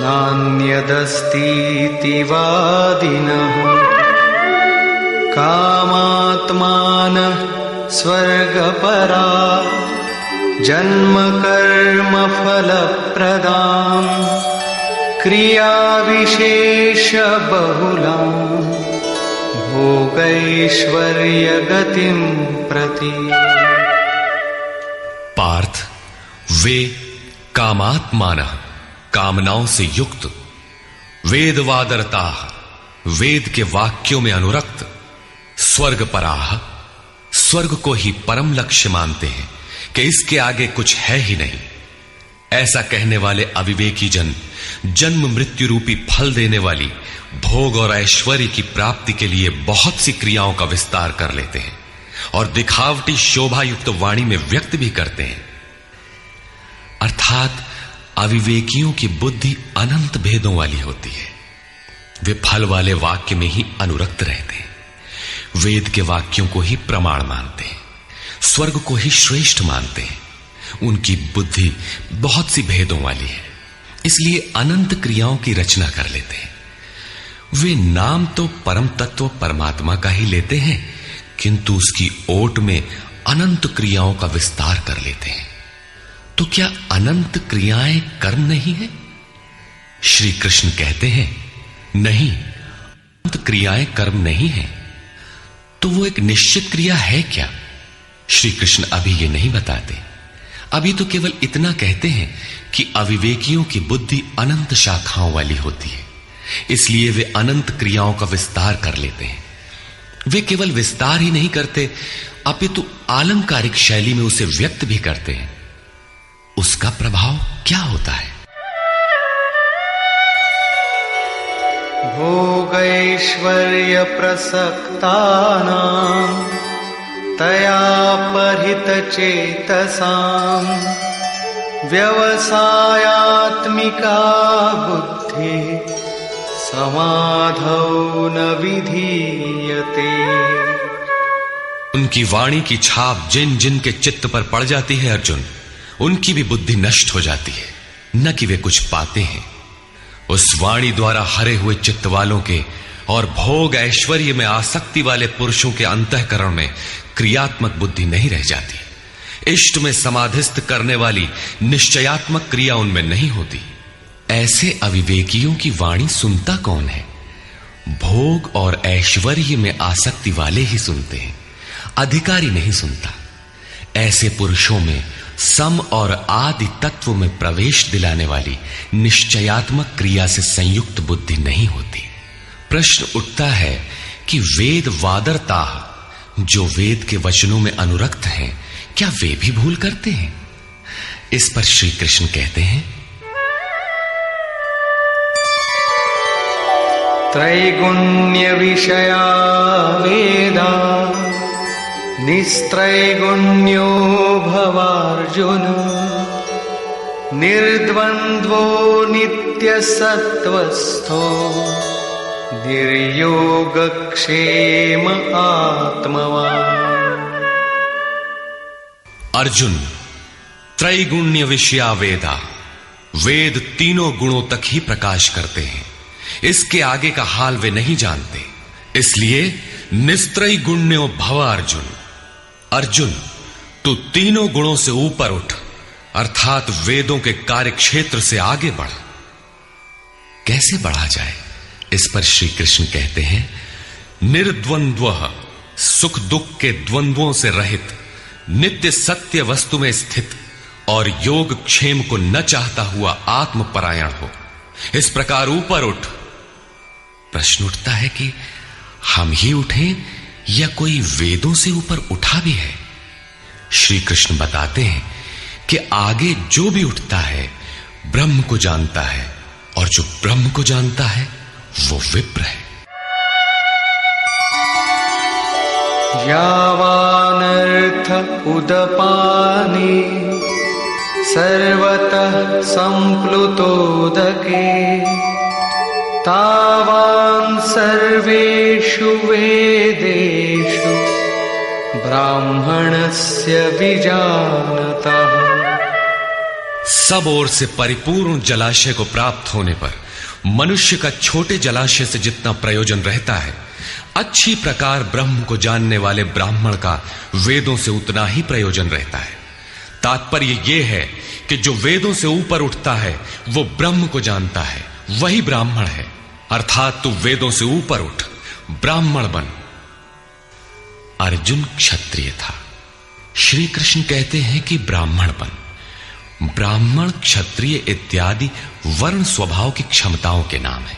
नान्यदस्तीति वादिनः कामात्मानः स्वर्गपरा जन्मकर्मफलप्रदाम् क्रियाविशेषबहुलाम् भोगैश्वर्यगतिं प्रति। पार्थ, वे कामात्मानः कामनाओं से युक्त, वेदवादरताः वेद के वाक्यों में अनुरक्त, स्वर्गपराः स्वर्ग को ही परम लक्ष्य मानते हैं कि इसके आगे कुछ है ही नहीं। ऐसा कहने वाले अविवेकी जन जन्म मृत्यु रूपी फल देने वाली भोग और ऐश्वर्य की प्राप्ति के लिए बहुत सी क्रियाओं का विस्तार कर लेते हैं और दिखावटी शोभायुक्त वाणी में व्यक्त भी करते हैं। अर्थात अविवेकियों की बुद्धि अनंत भेदों वाली होती है। वे फल वाले वाक्य में ही अनुरक्त रहते हैं, वेद के वाक्यों को ही प्रमाण मानते हैं, स्वर्ग को ही श्रेष्ठ मानते हैं। उनकी बुद्धि बहुत सी भेदों वाली है, इसलिए अनंत क्रियाओं की रचना कर लेते हैं। वे नाम तो परम तत्व परमात्मा का ही लेते हैं, किंतु उसकी ओट में अनंत क्रियाओं का विस्तार कर लेते हैं। तो क्या अनंत क्रियाएं कर्म नहीं है? श्री कृष्ण कहते हैं, नहीं, अनंत क्रियाएं कर्म नहीं है। तो वो एक निश्चित क्रिया है क्या? श्री कृष्ण अभी ये नहीं बताते। अभी तो केवल इतना कहते हैं कि अविवेकियों की बुद्धि अनंत शाखाओं वाली होती है, इसलिए वे अनंत क्रियाओं का विस्तार कर लेते हैं। वे केवल विस्तार ही नहीं करते, अपितु आलंकारिक शैली में उसे व्यक्त भी करते हैं। उसका प्रभाव क्या होता है? भोगैश्वर्य प्रसक्तानां तया परितचेतसां व्यवसायात्मिका बुद्धि समाधौ न विधीयते। उनकी वाणी की छाप जिन जिन के चित्त पर पड़ जाती है अर्जुन, उनकी भी बुद्धि नष्ट हो जाती है, न कि वे कुछ पाते हैं। उस वाणी द्वारा हरे हुए चित्त वालों के और भोग ऐश्वर्य में आसक्ति वाले पुरुषों के अंतःकरण में क्रियात्मक बुद्धि नहीं रह जाती। इष्ट में समाधिस्थ करने वाली निश्चयात्मक क्रिया उनमें नहीं होती। ऐसे अविवेकियों की वाणी सुनता कौन है? भोग और ऐश्वर्य में आसक्ति वाले ही सुनते हैं, अधिकारी नहीं सुनता। ऐसे पुरुषों में सम और आदि तत्व में प्रवेश दिलाने वाली निश्चयात्मक क्रिया से संयुक्त बुद्धि नहीं होती। प्रश्न उठता है कि वेद वादरता, जो वेद के वचनों में अनुरक्त हैं, क्या वे भी भूल करते हैं? इस पर श्री कृष्ण कहते हैं, त्रैगुण्य विषया वेदा निस्त्रैगुण्यो भवार्जुन निर्द्वन्द्वो नित्यसत्त्वस्थो निर्योगक्षेम आत्मवान्। अर्जुन, त्रैगुण्य विषया वेदा, वेद तीनों गुणों तक ही प्रकाश करते हैं, इसके आगे का हाल वे नहीं जानते। इसलिए निस्त्रय गुण्यो भव अर्जुन, अर्जुन तू तीनों गुणों से ऊपर उठ, अर्थात वेदों के कार्य क्षेत्र से आगे बढ़। कैसे बढ़ा जाए? इस पर श्री कृष्ण कहते हैं, निर्द्वंद्व, सुख दुख के द्वंद्वों से रहित, नित्य सत्य वस्तु में स्थित और योग क्षेम को न चाहता हुआ आत्मपरायण हो। इस प्रकार ऊपर उठ। प्रश्न उठता है कि हम ही उठें या कोई वेदों से ऊपर उठा भी है? श्री कृष्ण बताते हैं कि आगे जो भी उठता है ब्रह्म को जानता है, और जो ब्रह्म को जानता है वो विप्र है। यावानर्थ उदपाने सर्वतः संप्लुतोदके तावान् सर्वेषु वेदेषु ब्राह्मणस्य विजानतः। सब ओर से परिपूर्ण जलाशय को प्राप्त होने पर मनुष्य का छोटे जलाशय से जितना प्रयोजन रहता है, अच्छी प्रकार ब्रह्म को जानने वाले ब्राह्मण का वेदों से उतना ही प्रयोजन रहता है। तात्पर्य यह है कि जो वेदों से ऊपर उठता है वो ब्रह्म को जानता है, वही ब्राह्मण है। अर्थात तू वेदों से ऊपर उठ, ब्राह्मण बन। अर्जुन क्षत्रिय था। श्री कृष्ण कहते हैं कि ब्राह्मण बन। ब्राह्मण, क्षत्रिय इत्यादि वर्ण स्वभाव की क्षमताओं के नाम है।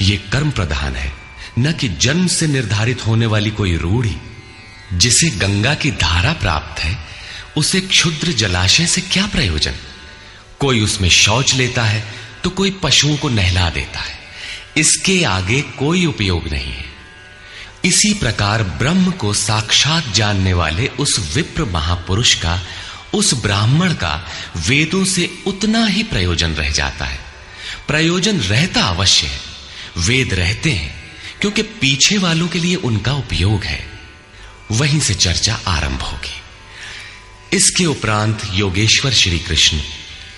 यह कर्म प्रधान है, न कि जन्म से निर्धारित होने वाली कोई रूढ़ी। जिसे गंगा की धारा प्राप्त है उसे क्षुद्र जलाशय से क्या प्रयोजन। कोई उसमें शौच लेता है तो कोई पशुओं को नहला देता है, इसके आगे कोई उपयोग नहीं है। इसी प्रकार ब्रह्म को साक्षात जानने वाले उस विप्र महापुरुष का, उस ब्राह्मण का वेदों से उतना ही प्रयोजन रह जाता है। प्रयोजन रहता अवश्य है, वेद रहते हैं क्योंकि पीछे वालों के लिए उनका उपयोग है। वहीं से चर्चा आरंभ होगी। इसके उपरांत योगेश्वर श्री कृष्ण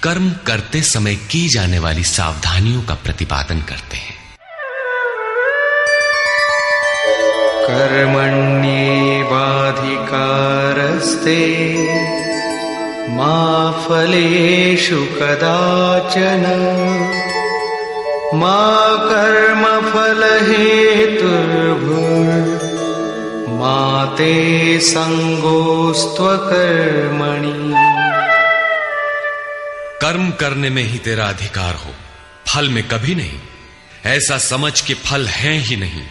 कर्म करते समय की जाने वाली सावधानियों का प्रतिपादन करते हैं। कर्मण्येवाधिकारस्ते मा फलेषु कदाचन मा कर्मफलहेतुर्भुर् मा ते संगोस्त्वकर्मणि। कर्म करने में ही तेरा अधिकार हो, फल में कभी नहीं। ऐसा समझ के फल है ही नहीं।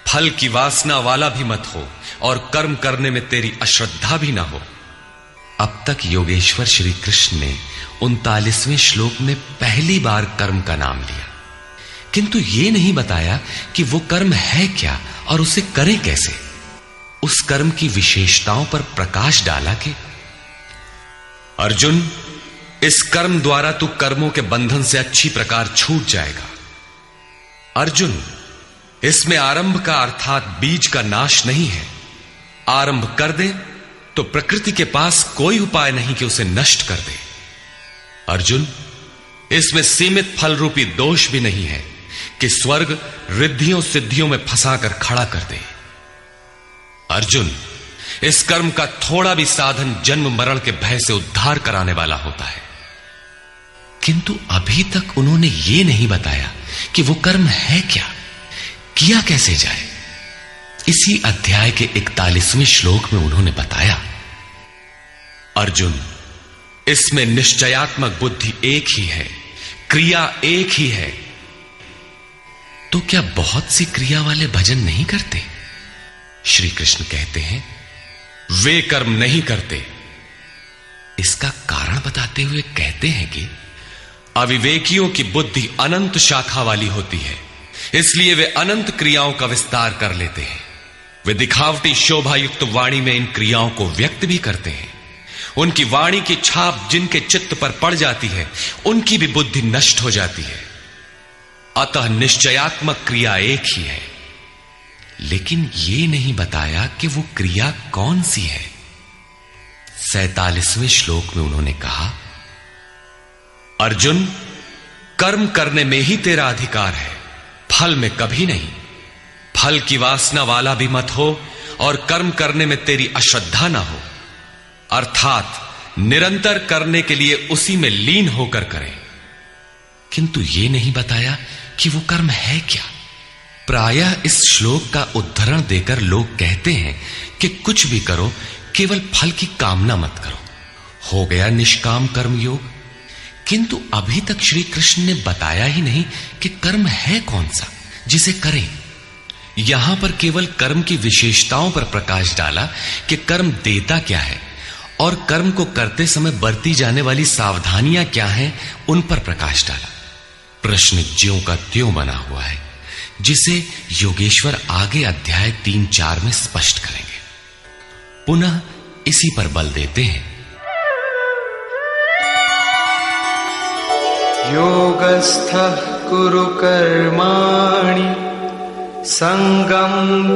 फल की वासना वाला भी मत हो और कर्म करने में तेरी अश्रद्धा भी ना हो। अब तक योगेश्वर श्री कृष्ण ने 39वें श्लोक में पहली बार कर्म का नाम लिया, किंतु यह नहीं बताया कि वो कर्म है क्या और उसे करें कैसे। उस कर्म की विशेषताओं पर प्रकाश डाला कि अर्जुन, इस कर्म द्वारा तू कर्मों के बंधन से अच्छी प्रकार छूट जाएगा। अर्जुन, इसमें आरंभ का अर्थात बीज का नाश नहीं है। आरंभ कर दे तो प्रकृति के पास कोई उपाय नहीं कि उसे नष्ट कर दे। अर्जुन, इसमें सीमित फल रूपी दोष भी नहीं है कि स्वर्ग रिद्धियों सिद्धियों में फंसाकर खड़ा कर दे। अर्जुन, इस कर्म का थोड़ा भी साधन जन्म मरण के भय से उद्धार कराने वाला होता है। किंतु अभी तक उन्होंने यह नहीं बताया कि वो कर्म है क्या, किया कैसे जाए। इसी अध्याय के 41वें श्लोक में उन्होंने बताया, अर्जुन, इसमें निश्चयात्मक बुद्धि एक ही है, क्रिया एक ही है। तो क्या बहुत सी क्रिया वाले भजन नहीं करते? श्री कृष्ण कहते हैं, वे कर्म नहीं करते। इसका कारण बताते हुए कहते हैं कि अविवेकियों की बुद्धि अनंत शाखा वाली होती है, इसलिए वे अनंत क्रियाओं का विस्तार कर लेते हैं। वे दिखावटी शोभा युक्त वाणी में इन क्रियाओं को व्यक्त भी करते हैं। उनकी वाणी की छाप जिनके चित्त पर पड़ जाती है, उनकी भी बुद्धि नष्ट हो जाती है। अतः निश्चयात्मक क्रिया एक ही है, लेकिन यह नहीं बताया कि वो क्रिया कौन सी है। 47वें श्लोक में उन्होंने कहा, अर्जुन, कर्म करने में ही तेरा अधिकार है, फल में कभी नहीं। फल की वासना वाला भी मत हो और कर्म करने में तेरी अश्रद्धा ना हो। अर्थात निरंतर करने के लिए उसी में लीन होकर करें। किंतु यह नहीं बताया कि वो कर्म है क्या। प्रायः इस श्लोक का उद्धरण देकर लोग कहते हैं कि कुछ भी करो, केवल फल की कामना मत करो, हो गया निष्काम कर्म योग। किंतु अभी तक श्री कृष्ण ने बताया ही नहीं कि कर्म है कौन सा जिसे करें। यहां पर केवल कर्म की विशेषताओं पर प्रकाश डाला कि कर्म देता क्या है और कर्म को करते समय बरती जाने वाली सावधानियां क्या हैं, उन पर प्रकाश डाला। प्रश्न ज्यों का त्यों बना हुआ है, जिसे योगेश्वर आगे अध्याय 3-4 में स्पष्ट करेंगे। पुनः इसी पर बल देते हैं, योगस्थः कुरु कर्माणि संगं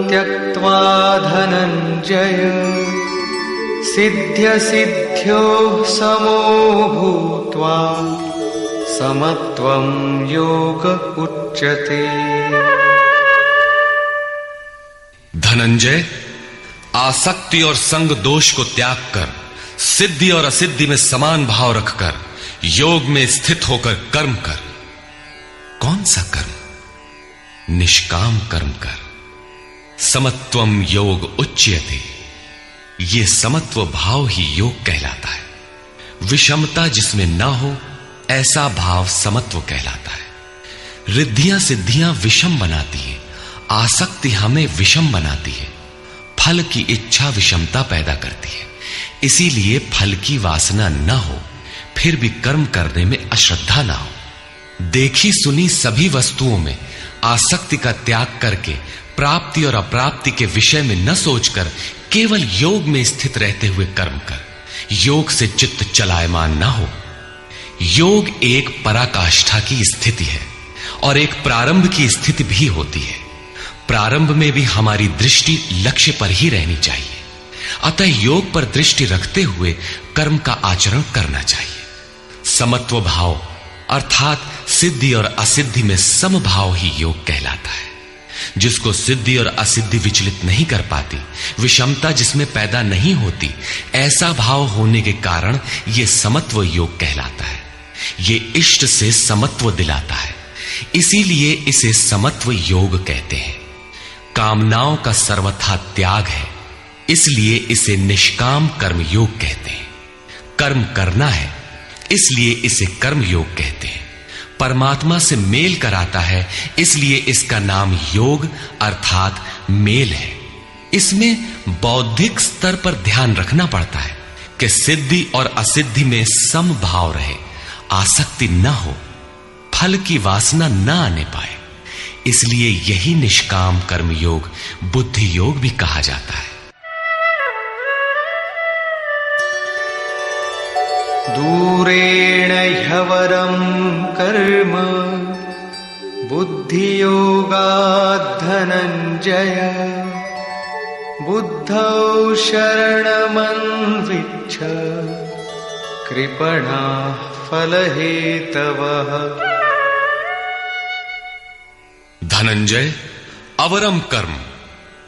त्यक्त्वा धनंजय सिद्ध्यसिद्ध्योः समो भूत्वा समत्वं योग उच्यते। धनंजय, आसक्ति और संग दोष को त्याग कर सिद्धि और असिद्धि में समान भाव रखकर योग में स्थित होकर कर्म कर। कौन सा कर्म? निष्काम कर्म कर। समत्वम योग उच्यते। ये समत्व भाव ही योग कहलाता है। विषमता जिसमें ना हो ऐसा भाव समत्व कहलाता है। रिद्धियां सिद्धियां विषम बनाती है, आसक्ति हमें विषम बनाती है, फल की इच्छा विषमता पैदा करती है। इसीलिए फल की वासना न हो, फिर भी कर्म करने में अश्रद्धा ना हो। देखी सुनी सभी वस्तुओं में आसक्ति का त्याग करके प्राप्ति और अप्राप्ति के विषय में न सोचकर केवल योग में स्थित रहते हुए कर्म कर। योग से चित्त चलायमान न हो। योग एक पराकाष्ठा की स्थिति है और एक प्रारंभ की स्थिति भी होती है। प्रारंभ में भी हमारी दृष्टि लक्ष्य पर ही रहनी चाहिए। अतः योग पर दृष्टि रखते हुए कर्म का आचरण करना चाहिए। समत्व भाव अर्थात सिद्धि और असिद्धि में समभाव ही योग कहलाता है। जिसको सिद्धि और असिद्धि विचलित नहीं कर पाती, विषमता जिसमें पैदा नहीं होती, ऐसा भाव होने के कारण यह समत्व योग कहलाता है। ये इष्ट से समत्व दिलाता है, इसीलिए इसे समत्व योग कहते हैं। कामनाओं का सर्वथा त्याग है, इसलिए इसे निष्काम कर्म योग कहते हैं। कर्म करना है, इसलिए इसे कर्म योग कहते हैं। परमात्मा से मेल कराता है, इसलिए इसका नाम योग अर्थात मेल है। इसमें बौद्धिक स्तर पर ध्यान रखना पड़ता है कि सिद्धि और असिद्धि में समभाव रहे, आसक्ति न हो, फल की वासना न आने पाए। इसलिए यही निष्काम कर्म योग बुद्धि योग भी कहा जाता है। दूरेण ह्यवरं कर्म बुद्धियोगात् धनञ्जय बुद्धौ शरणमन्विच्छ कृपणाः फलहेतवः। धनंजय, अवरम कर्म,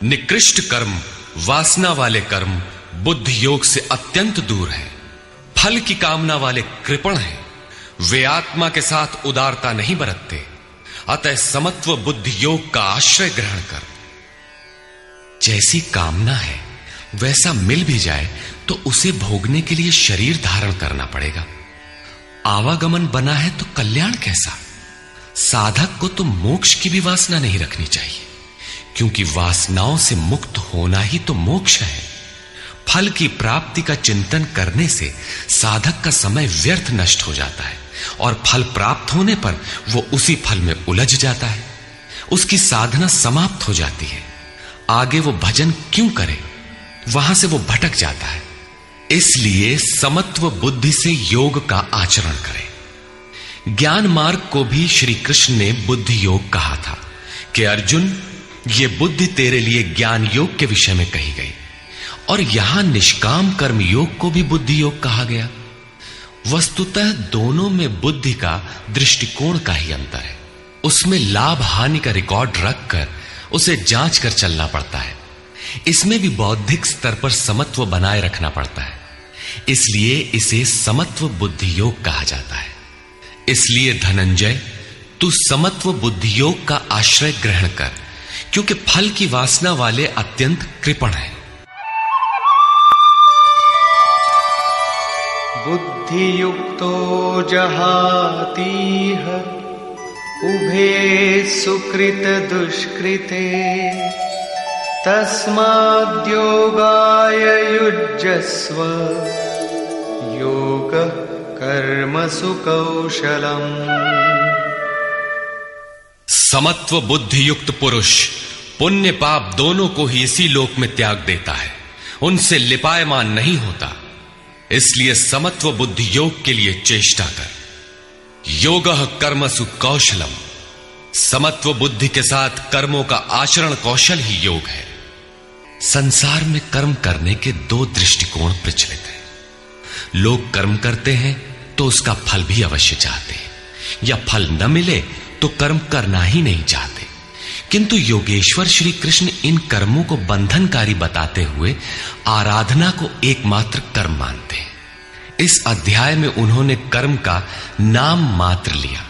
निकृष्ट कर्म, वासना वाले कर्म बुद्धि योग से अत्यंत दूर है। फल की कामना वाले कृपण हैं। वे आत्मा के साथ उदारता नहीं बरतते। अतः समत्व बुद्धि योग का आश्रय ग्रहण कर। जैसी कामना है वैसा मिल भी जाए तो उसे भोगने के लिए शरीर धारण करना पड़ेगा। आवागमन बना है तो कल्याण कैसा? साधक को तो मोक्ष की भी वासना नहीं रखनी चाहिए, क्योंकि वासनाओं से मुक्त होना ही तो मोक्ष है। फल की प्राप्ति का चिंतन करने से साधक का समय व्यर्थ नष्ट हो जाता है और फल प्राप्त होने पर वो उसी फल में उलझ जाता है। उसकी साधना समाप्त हो जाती है। आगे वो भजन क्यों करे? वहां से वो भटक जाता है। इसलिए समत्व बुद्धि से योग का आचरण करें। ज्ञान मार्ग को भी श्री कृष्ण ने बुद्धि योग कहा था कि अर्जुन, ये बुद्धि तेरे लिए ज्ञान योग के विषय में कही गई। और यहां निष्काम कर्म योग को भी बुद्धि योग कहा गया। वस्तुतः दोनों में बुद्धि का दृष्टिकोण का ही अंतर है। उसमें लाभ हानि का रिकॉर्ड रखकर उसे जांच कर चलना पड़ता है। इसमें भी बौद्धिक स्तर पर समत्व बनाए रखना पड़ता है। इसलिए इसे समत्व बुद्धि योग कहा जाता है। इसलिए धनंजय, तू समत्व बुद्धि योग का आश्रय ग्रहण कर, क्योंकि फल की वासना वाले अत्यंत कृपण हैं। बुद्धियुक्तो जहातीह उभे सुकृत दुष्कृते तस्माद्योगाय युज्यस्व योग कर्मसु कौशलम्। समत्व बुद्धि युक्त पुरुष पुण्य पाप दोनों को ही इसी लोक में त्याग देता है, उनसे लिपायमान नहीं होता। इसलिए समत्व बुद्धि योग के लिए चेष्टा कर। योगः कर्मसु कौशलम। समत्व बुद्धि के साथ कर्मों का आचरण कौशल ही योग है। संसार में कर्म करने के दो दृष्टिकोण प्रचलित हैं। लोग कर्म करते हैं तो उसका फल भी अवश्य चाहते हैं, या फल न मिले तो कर्म करना ही नहीं चाहते। किंतु योगेश्वर श्री कृष्ण इन कर्मों को बंधनकारी बताते हुए आराधना को एकमात्र कर्म मानते हैं। इस अध्याय में उन्होंने कर्म का नाम मात्र लिया।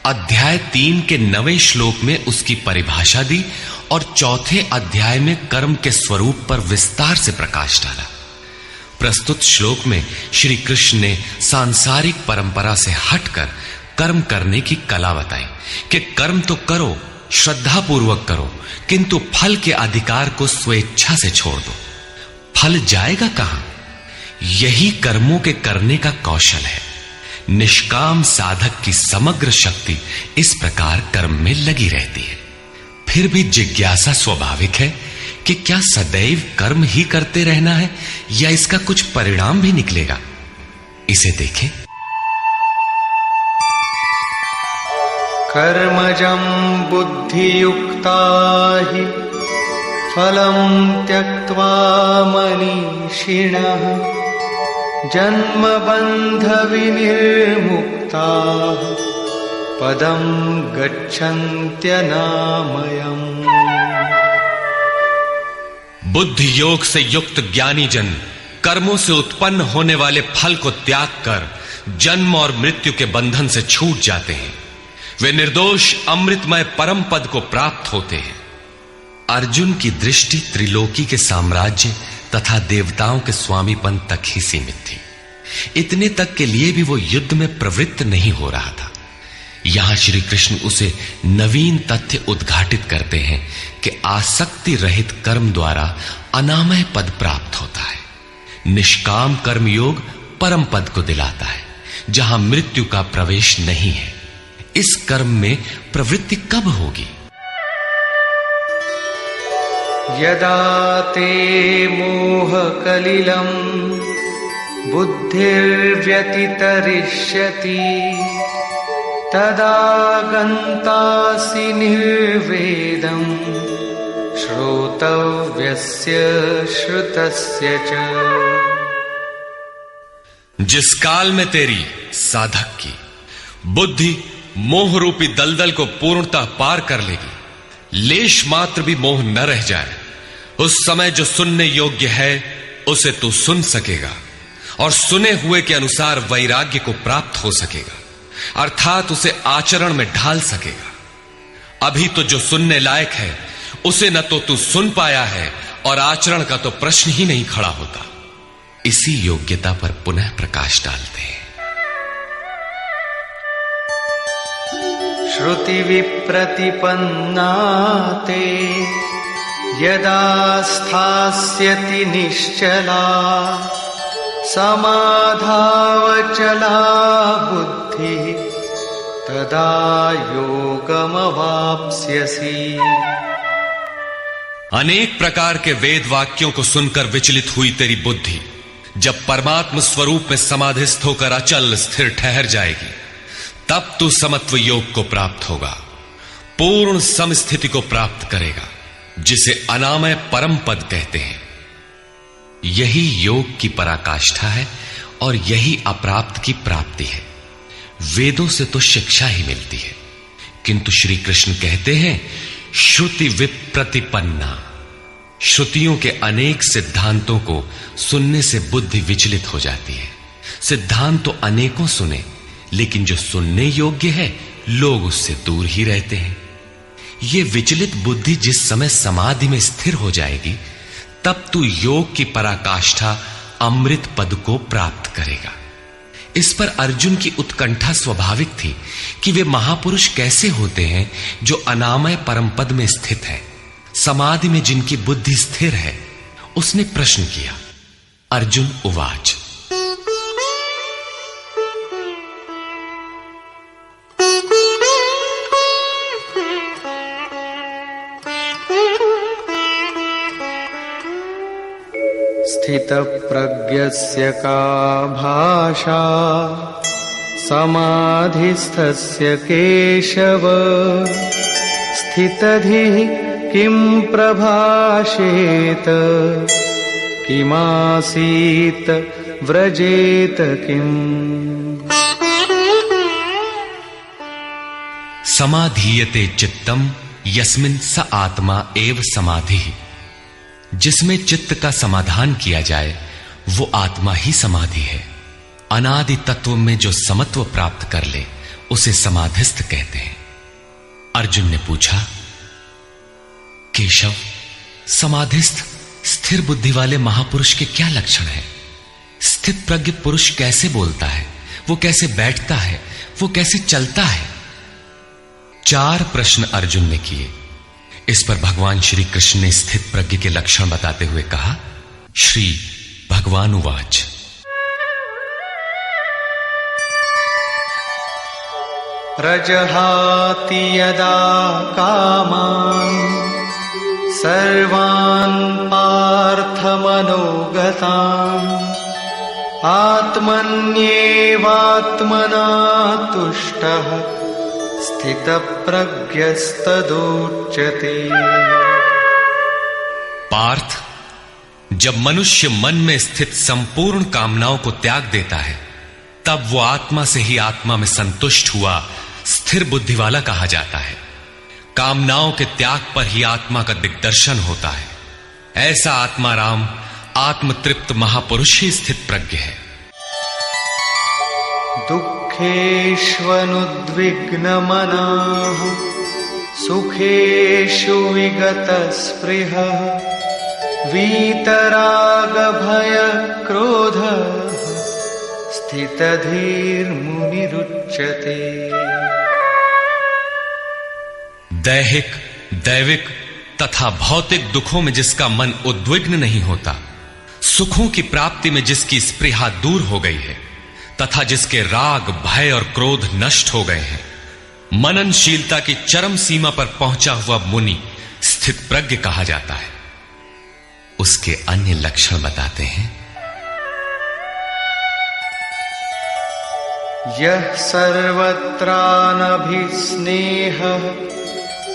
अध्याय 3 के 9वें श्लोक में उसकी परिभाषा दी और चौथे अध्याय में कर्म के स्वरूप पर विस्तार से प्रकाश डाला। प्रस्तुत श्लोक में श्री कृष्ण ने सांसारिक परंपरा से हटकर कर्म करने की कला बताई कि कर्म तो करो, श्रद्धा पूर्वक करो, किंतु फल के अधिकार को स्वेच्छा से छोड़ दो। फल जाएगा कहां? यही कर्मों के करने का कौशल है। निष्काम साधक की समग्र शक्ति इस प्रकार कर्म में लगी रहती है। फिर भी जिज्ञासा स्वाभाविक है कि क्या सदैव कर्म ही करते रहना है या इसका कुछ परिणाम भी निकलेगा? इसे देखें। कर्मजं बुद्धियुक्ता हि फलं त्यक्त्वा मनीषिणः जन्मबन्ध विनिर्मुक्ताः पदं गच्छन्त्यनामयम्। बुद्धि योग से युक्त ज्ञानी जन कर्मों से उत्पन्न होने वाले फल को त्याग कर जन्म और मृत्यु के बंधन से छूट जाते हैं। वे निर्दोष अमृतमय परम पद को प्राप्त होते हैं। अर्जुन की दृष्टि त्रिलोकी के साम्राज्य तथा देवताओं के स्वामीपन तक ही सीमित थी। इतने तक के लिए भी वो युद्ध में प्रवृत्त नहीं हो रहा था। यहां श्री कृष्ण उसे नवीन तथ्य उद्घाटित करते हैं कि आसक्ति रहित कर्म द्वारा अनामय पद प्राप्त होता है। निष्काम कर्म योग परम पद को दिलाता है, जहां मृत्यु का प्रवेश नहीं है। इस कर्म में प्रवृत्ति कब होगी? यदा ते मोह कलिलं बुद्धिर्व्यतितरिष्यति तदा गन्तासि निर्वेदं श्रोतव्यस्य श्रुतस्य च। जिस काल में तेरी साधक की बुद्धि मोह रूपी दलदल को पूर्णतः पार कर लेगी, लेश मात्र भी मोह न रह जाए, उस समय जो सुनने योग्य है उसे तू सुन सकेगा और सुने हुए के अनुसार वैराग्य को प्राप्त हो सकेगा, अर्थात उसे आचरण में ढाल सकेगा। अभी तो जो सुनने लायक है उसे न तो तू सुन पाया है और आचरण का तो प्रश्न ही नहीं खड़ा होता। इसी योग्यता पर पुनः प्रकाश डालते हैं। श्रुति विप्रतिपन्ना ते यदा स्थास्यति निश्चला समाधावचला बुद्धि तदा योगमवाप्स्यसि। अनेक प्रकार के वेद वाक्यों को सुनकर विचलित हुई तेरी बुद्धि जब परमात्म स्वरूप में समाधिस्थ होकर अचल स्थिर ठहर जाएगी, तब तू समत्व योग को प्राप्त होगा, पूर्ण समस्थिति को प्राप्त करेगा, जिसे अनामय परम पद कहते हैं। यही योग की पराकाष्ठा है और यही अप्राप्त की प्राप्ति है। वेदों से तो शिक्षा ही मिलती है, किंतु श्री कृष्ण कहते हैं श्रुति विप्रतिपन्ना। श्रुतियों के अनेक सिद्धांतों को सुनने से बुद्धि विचलित हो जाती है। सिद्धांत तो अनेकों सुने, लेकिन जो सुनने योग्य है लोग उससे दूर ही रहते हैं। ये विचलित बुद्धि जिस समय समाधि में स्थिर हो जाएगी, तब तू योग की पराकाष्ठा अमृत पद को प्राप्त करेगा। इस पर अर्जुन की उत्कंठा स्वाभाविक थी कि वे महापुरुष कैसे होते हैं जो अनामय परम पद में स्थित है, समाधि में जिनकी बुद्धि स्थिर है। उसने प्रश्न किया। अर्जुन उवाच। स्थितप्रज्ञस्य का भाषा समाधिस्थस्य केशव स्थितधिः किं प्रभाषेत किमासीत व्रजेत किम्। समाधीयते चित्तम यस्मिन् स आत्मा एव समाधि। जिसमें चित्त का समाधान किया जाए वो आत्मा ही समाधि है। अनादि तत्व में जो समत्व प्राप्त कर ले उसे समाधिस्थ कहते हैं। अर्जुन ने पूछा, केशव, समाधिस्थ स्थिर बुद्धि वाले महापुरुष के क्या लक्षण हैं? स्थित प्रज्ञ पुरुष कैसे बोलता है, वो कैसे बैठता है, वो कैसे चलता है? 4 प्रश्न अर्जुन ने किए। इस पर भगवान श्री कृष्ण ने स्थित प्रज्ञ के लक्षण बताते हुए कहा, श्री भगवान उवाच, प्रजहाति यदा कामान् सर्वान् पार्थमनोगतान् आत्मन्येवात्मना तुष्टः स्थितप्रज्ञस्तदुच्यते। पार्थ, जब मनुष्य मन में स्थित संपूर्ण कामनाओं को त्याग देता है तब वो आत्मा से ही आत्मा में संतुष्ट हुआ स्थिर बुद्धि वाला कहा जाता है। कामनाओं के त्याग पर ही आत्मा का दिग्दर्शन होता है। ऐसा आत्माराम आत्मतृप्त महापुरुष ही स्थित प्रज्ञ है। दुःखेष्वनुद्विग्नमनः सुखेषु विगतस्पृहः वीतरागभयक्रोधः स्थितधीर्मुनिरुच्यते। दैहिक, दैविक तथा भौतिक दुखों में जिसका मन उद्विग्न नहीं होता, सुखों की प्राप्ति में जिसकी स्पृहा दूर हो गई है तथा जिसके राग, भय और क्रोध नष्ट हो गए हैं, मननशीलता की चरम सीमा पर पहुंचा हुआ मुनि स्थित प्रज्ञ कहा जाता है। उसके अन्य लक्षण बताते हैं। यः सर्वत्रानभिस्नेहः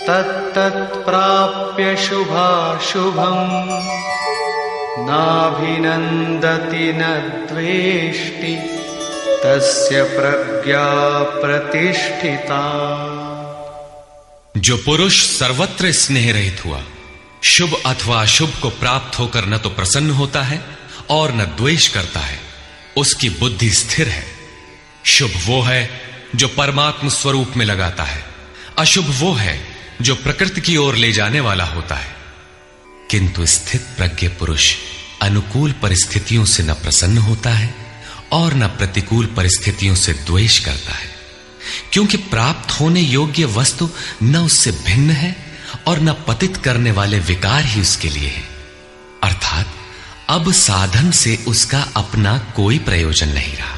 तत्तत्प्राप्य शुभाशुभम् नाभिनन्दति न द्वेष्टि तस्य प्रज्ञा प्रतिष्ठिता। जो पुरुष सर्वत्र स्नेह रहित हुआ, शुभ अथवा अशुभ को प्राप्त होकर न तो प्रसन्न होता है और न द्वेष करता है, उसकी बुद्धि स्थिर है। शुभ वो है जो परमात्म स्वरूप में लगाता है, अशुभ वो है जो प्रकृति की ओर ले जाने वाला होता है। किंतु स्थित प्रज्ञ पुरुष अनुकूल परिस्थितियों से न प्रसन्न होता है और न प्रतिकूल परिस्थितियों से द्वेष करता है, क्योंकि प्राप्त होने योग्य वस्तु न उससे भिन्न है और न पतित करने वाले विकार ही उसके लिए है। अर्थात अब साधन से उसका अपना कोई प्रयोजन नहीं रहा।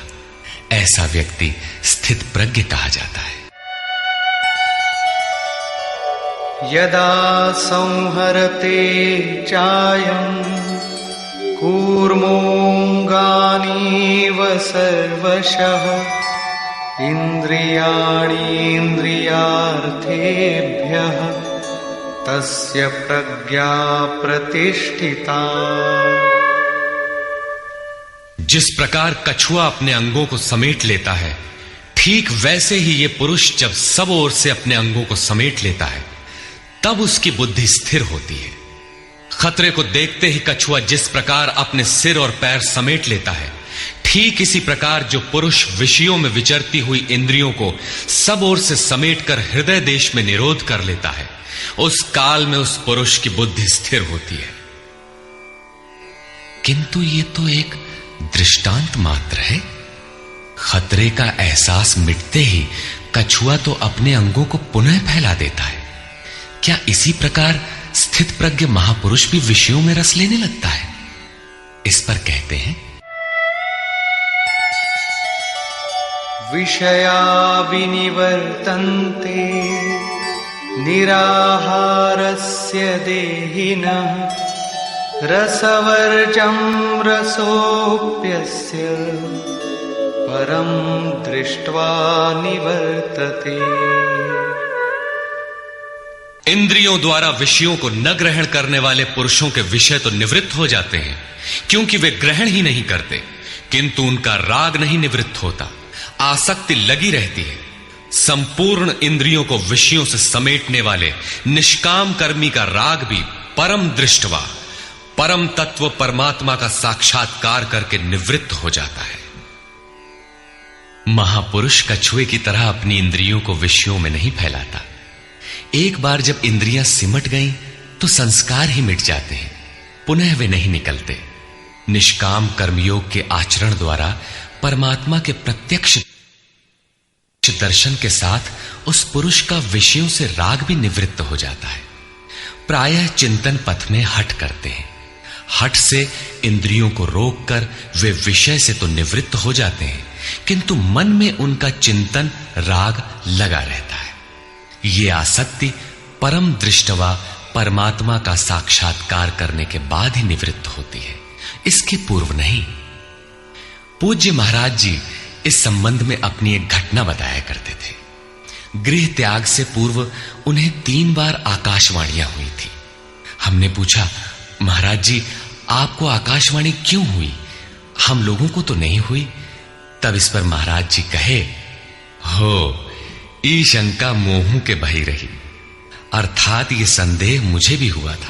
ऐसा व्यक्ति स्थित प्रज्ञ कहा जाता है। यदा संहरते चायं कूर्मोऽङ्गानीव सर्वशः इन्द्रियाणीन्द्रियार्थेभ्यः तस्य प्रज्ञा प्रतिष्ठिता। जिस प्रकार कछुआ अपने अंगों को समेट लेता है, ठीक वैसे ही ये पुरुष जब सब ओर से अपने अंगों को समेट लेता है तब उसकी बुद्धि स्थिर होती है। खतरे को देखते ही कछुआ जिस प्रकार अपने सिर और पैर समेट लेता है, ठीक इसी प्रकार जो पुरुष विषयों में विचरती हुई इंद्रियों को सब ओर से समेटकर हृदय देश में निरोध कर लेता है, उस काल में उस पुरुष की बुद्धि स्थिर होती है। किंतु ये तो एक दृष्टांत मात्र है। खतरे का एहसास मिटते ही कछुआ तो अपने अंगों को पुनः फैला देता है। क्या इसी प्रकार स्थित प्रज्ञ महापुरुष भी विषयों में रस लेने लगता है? इस पर कहते हैं, विषया विनिवर्तन्ते निराहारस्य देहिनः रसवर्जं रसोऽप्यस्य परं दृष्ट्वा निवर्तते। इंद्रियों द्वारा विषयों को न ग्रहण करने वाले पुरुषों के विषय तो निवृत्त हो जाते हैं, क्योंकि वे ग्रहण ही नहीं करते, किंतु उनका राग नहीं निवृत्त होता, आसक्ति लगी रहती है। संपूर्ण इंद्रियों को विषयों से समेटने वाले निष्काम कर्मी का राग भी परम दृष्टवा, परम तत्व परमात्मा का साक्षात्कार करके निवृत्त हो जाता है। महापुरुष कछुए की तरह अपनी इंद्रियों को विषयों में नहीं फैलाता। एक बार जब इंद्रियां सिमट गईं तो संस्कार ही मिट जाते हैं, पुनः वे नहीं निकलते। निष्काम कर्मयोग के आचरण द्वारा परमात्मा के प्रत्यक्ष दर्शन के साथ उस पुरुष का विषयों से राग भी निवृत्त हो जाता है। प्रायः चिंतन पथ में हठ करते हैं। हठ से इंद्रियों को रोककर वे विषय से तो निवृत्त हो जाते हैं, किंतु मन में उनका चिंतन राग लगा रहता है। ये आसक्ति परम दृष्टवा परमात्मा का साक्षात्कार करने के बाद ही निवृत्त होती है, इसके पूर्व नहीं। पूज्य महाराज जी इस संबंध में अपनी एक घटना बताया करते थे। गृह त्याग से पूर्व उन्हें 3 बार आकाशवाणियां हुई थी। हमने पूछा, महाराज जी आपको आकाशवाणी क्यों हुई, हम लोगों को तो नहीं हुई? तब इस पर महाराज जी कहे, हो ई शंका मोहू के बही रही, अर्थात ये संदेह मुझे भी हुआ था।